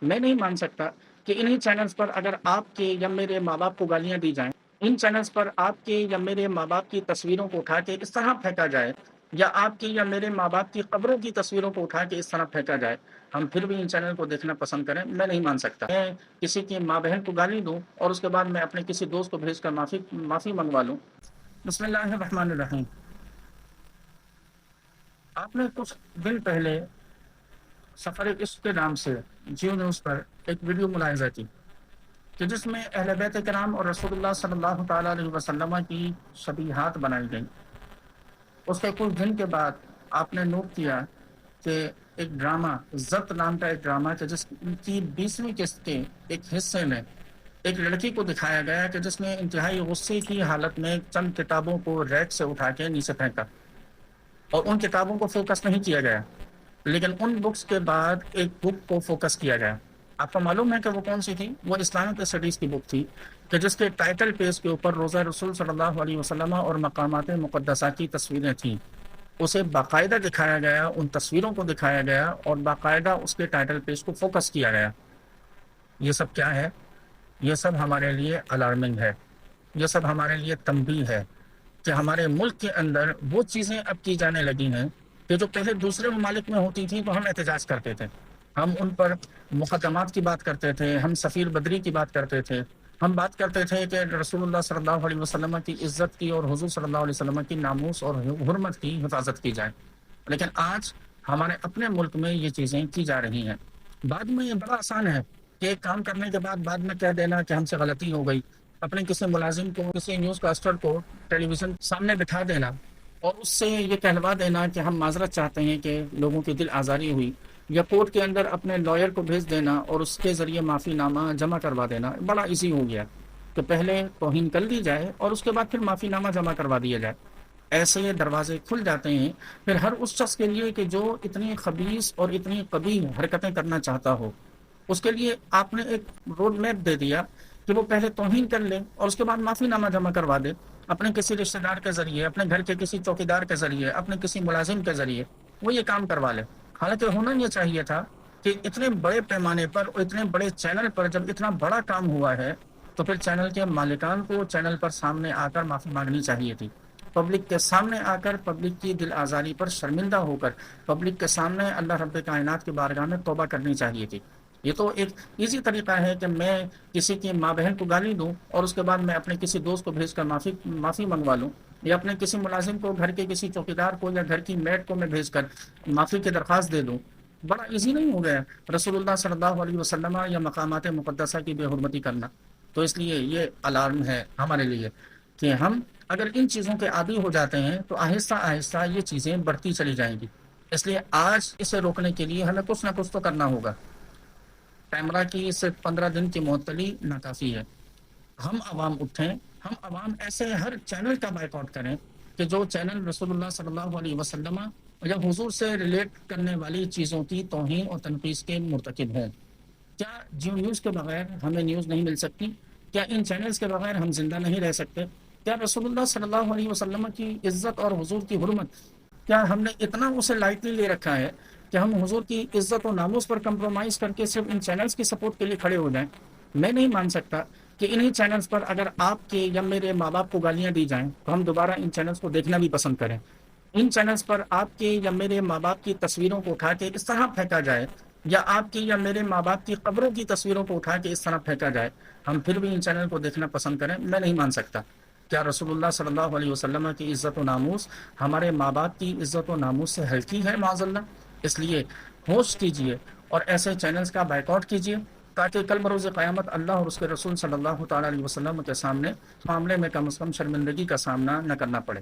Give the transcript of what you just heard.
میں نہیں مان سکتا کہ انہی چینلز پر اگر آپ کے یا میرے ماں باپ کو گالیاں دی جائیں، ان چینلز پر آپ کے یا میرے ماں باپ کی تصویروں کو اٹھا کے اس طرح پھینکا جائے، یا آپ کی یا میرے ماں باپ کی قبروں کی تصویروں کو اٹھا کے اس طرح پھینکا جائے، ہم پھر بھی ان چینل کو دیکھنا پسند کریں، میں نہیں مان سکتا۔ میں کسی کی ماں بہن کو گالی دوں اور اس کے بعد میں اپنے کسی دوست کو بھیج کر معافی منگوا لوں۔ بسم اللہ الرحمن الرحیم۔ آپ نے کچھ دن پہلے سفر عشق کے نام سے جیو نیوز پر ایک ویڈیو ملاحظہ کی کہ جس میں اہل بیت کرام اور رسول اللہ صلی اللہ تعالیٰ علیہ وسلم کی شبیہات بنائی گئیں۔ اس کے کچھ دن کے بعد آپ نے نوٹ کیا کہ ایک ڈرامہ ضبط نام کا ایک ڈرامہ کہ جس کی 20ویں قسط کے ایک حصے میں ایک لڑکی کو دکھایا گیا کہ جس نے انتہائی غصے کی حالت میں چند کتابوں کو ریک سے اٹھا کے نیچے پھینکا، اور ان کتابوں کو فوکس نہیں کیا گیا، لیکن ان بکس کے بعد ایک بک کو فوکس کیا گیا۔ آپ کو معلوم ہے کہ وہ کون سی تھی؟ وہ اسلامک اسٹڈیز کی بک تھی کہ جس کے ٹائٹل پیج کے اوپر روزہ رسول صلی اللہ علیہ وسلم اور مقامات مقدسہ کی تصویریں تھیں۔ اسے باقاعدہ دکھایا گیا، ان تصویروں کو دکھایا گیا اور باقاعدہ اس کے ٹائٹل پیج کو فوکس کیا گیا۔ یہ سب کیا ہے؟ یہ سب ہمارے لیے الارمنگ ہے، یہ سب ہمارے لیے تنبیہ ہے کہ ہمارے ملک کے اندر وہ چیزیں اب کی جانے لگی ہیں کہ جو پہلے دوسرے ممالک میں ہوتی تھیں تو ہم احتجاج کرتے تھے، ہم ان پر مقدمات کی بات کرتے تھے، ہم سفیر بدری کی بات کرتے تھے، ہم بات کرتے تھے کہ رسول اللہ صلی اللہ علیہ وسلم کی عزت کی اور حضور صلی اللہ علیہ وسلم کی ناموس اور حرمت کی حفاظت کی جائے۔ لیکن آج ہمارے اپنے ملک میں یہ چیزیں کی جا رہی ہیں۔ بعد میں یہ بڑا آسان ہے کہ ایک کام کرنے کے بعد میں کہہ دینا کہ ہم سے غلطی ہو گئی، اپنے کسی ملازم کو، کسی نیوز کاسٹر کو ٹیلی ویژن سامنے بٹھا دینا اور اس سے یہ کہلوا دینا کہ ہم معذرت چاہتے ہیں کہ لوگوں کی دل آزاری ہوئی، یا کورٹ کے اندر اپنے لائر کو بھیج دینا اور اس کے ذریعے معافی نامہ جمع کروا دینا بڑا ایزی ہو گیا کہ پہلے توہین کر دی جائے اور اس کے بعد پھر معافی نامہ جمع کروا دیا جائے۔ ایسے یہ دروازے کھل جاتے ہیں پھر ہر اس شخص کے لیے کہ جو اتنی خبیث اور اتنی قبیح حرکتیں کرنا چاہتا ہو۔ اس کے لیے آپ نے ایک روڈ میپ دے دیا کہ وہ پہلے توہین کر لے اور اس کے بعد معافی نامہ جمع کروا دے، اپنے کسی رشتہ دار کے ذریعے، اپنے گھر کے کسی چوکیدار کے ذریعے، اپنے کسی ملازم کے ذریعے وہ یہ کام کروا لے۔ حالانکہ ہونا یہ چاہیے تھا کہ اتنے بڑے پیمانے پر اور اتنے بڑے چینل پر جب اتنا بڑا کام ہوا ہے تو پھر چینل کے مالکان کو چینل پر سامنے آ کر معافی مانگنی چاہیے تھی، پبلک کے سامنے آ کر، پبلک کی دل آزاری پر شرمندہ ہو کر، پبلک کے سامنے اللہ رب کائنات کی بارگاہ میں توبہ کرنی چاہیے تھی۔ یہ تو ایک ایزی طریقہ ہے کہ میں کسی کی ماں بہن کو گالی دوں اور اس کے بعد میں اپنے کسی دوست کو بھیج کر معافی منگوا لوں، یا اپنے کسی ملازم کو، گھر کے کسی چوکیدار کو یا گھر کی میڈ کو میں بھیج کر معافی کی درخواست دے دوں۔ بڑا ایزی نہیں ہو گیا رسول اللہ صلی اللہ علیہ وسلم یا مقامات مقدسہ کی بے حرمتی کرنا؟ تو اس لیے یہ الارم ہے ہمارے لیے کہ ہم اگر ان چیزوں کے عادی ہو جاتے ہیں تو آہستہ آہستہ یہ چیزیں بڑھتی چلی جائیں گی۔ اس لیے آج اسے روکنے کے لیے ہمیں کچھ نہ کچھ تو کرنا ہوگا۔ کیمرہ کی صرف 15 دن کی معطلی ناکافی ہے۔ ہم عوام اٹھیں، ہم عوام ایسے ہر چینل کا بائیک آؤٹ کریں کہ جو چینل رسول اللہ صلی اللہ علیہ وسلم یا حضور سے ریلیٹ کرنے والی چیزوں کی توہین اور تنقید کے مرتکب ہوں۔ کیا جیو نیوز کے بغیر ہمیں نیوز نہیں مل سکتی؟ کیا ان چینلز کے بغیر ہم زندہ نہیں رہ سکتے؟ کیا رسول اللہ صلی اللہ علیہ وسلم کی عزت اور حضور کی حرمت، کیا ہم نے اتنا اسے لائٹلی لے رکھا ہے کہ ہم حضور کی عزت و ناموس پر کمپرومائز کر کے صرف ان چینلز کی سپورٹ کے لیے کھڑے ہو جائیں؟ میں نہیں مان سکتا کہ انہی چینلز پر اگر آپ کے یا میرے ماں باپ کو گالیاں دی جائیں تو ہم دوبارہ ان چینلز کو دیکھنا بھی پسند کریں۔ ان چینلز پر آپ کے یا میرے ماں باپ کی تصویروں کو اٹھا کے اس طرح پھینکا جائے، یا آپ کی یا میرے ماں باپ کی قبروں کی تصویروں کو اٹھا کے اس طرح پھینکا جائے، ہم پھر بھی ان چینل کو دیکھنا پسند کریں، میں نہیں مان سکتا۔ کیا رسول اللہ صلی اللہ علیہ وسلم کی عزت و ناموس ہمارے ماں باپ کی عزت و ناموس سے ہلکی ہے معاذ اللہ؟ اس لیے ہوش کیجئے اور ایسے چینلز کا بائیک آؤٹ کیجئے تاکہ کل بروز قیامت اللہ اور اس کے رسول صلی اللہ تعالیٰ علیہ وسلم کے سامنے معاملے میں کم از کم شرمندگی کا سامنا نہ کرنا پڑے۔